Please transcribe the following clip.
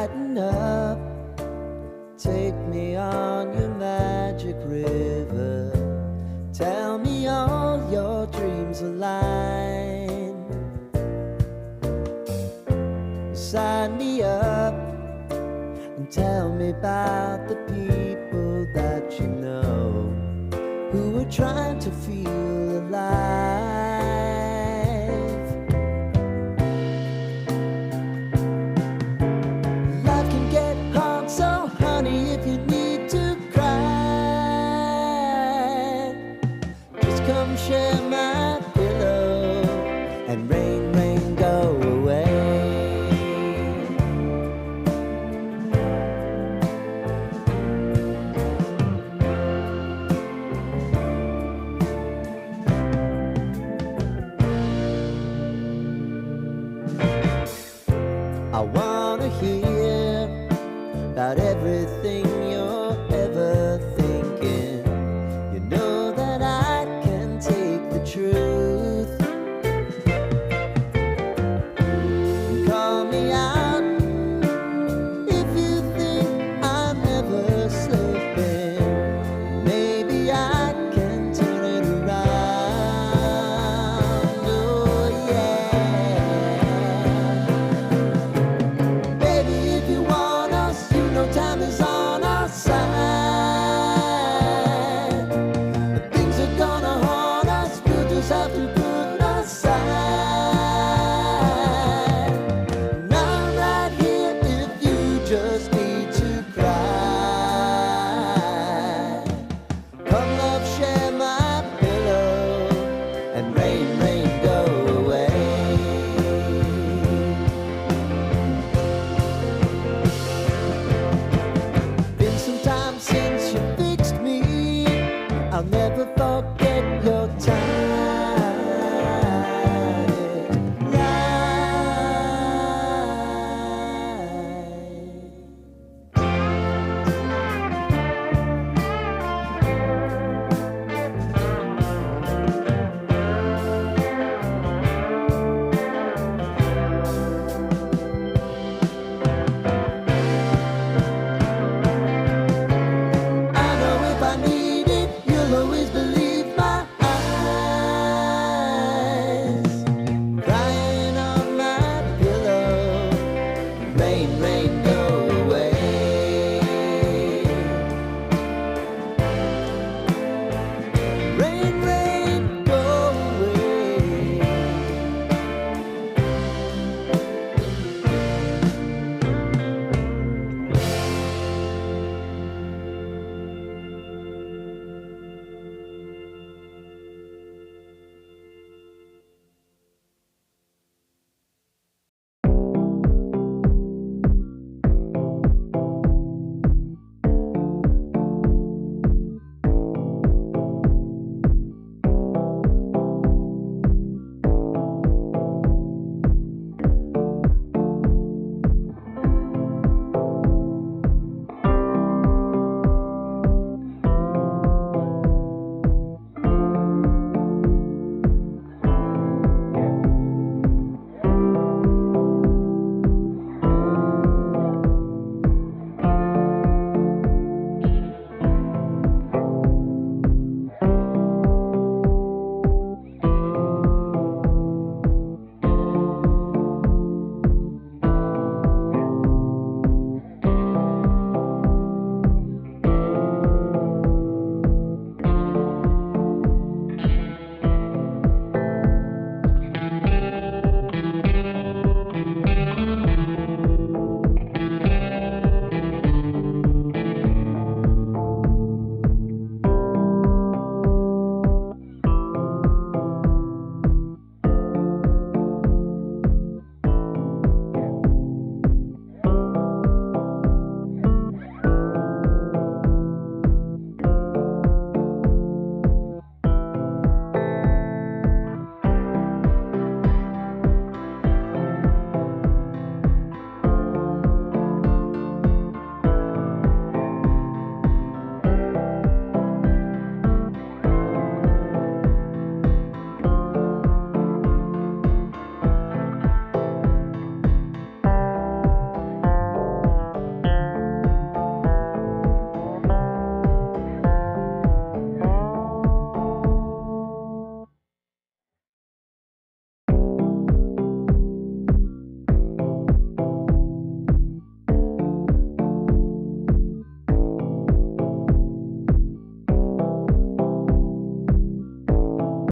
Lighten up, take me on your magic river. Tell me all your dreams align. Sign me up and tell me about the people that you know who are trying to feel alive. Life can get hard, so honey, if you need to cry, just come share my pillow and rain, rain, go away. I wanna hear about everything you're ever thinking. You know that I can take the truth. Call me out if you think I'm ever slipping. Maybe I can turn it around. Oh yeah. Baby, if you want us, you know time is on our side. But things are gonna haunt us, we'll just have to put aside. And I'm right here if you just need to cry. Come love, share my pillow and rain, rain, go away. Been some time since you fixed me. I'll never forget your time. I know if I need it, you'll always believe my eyes. Crying on my pillow, rain, rain.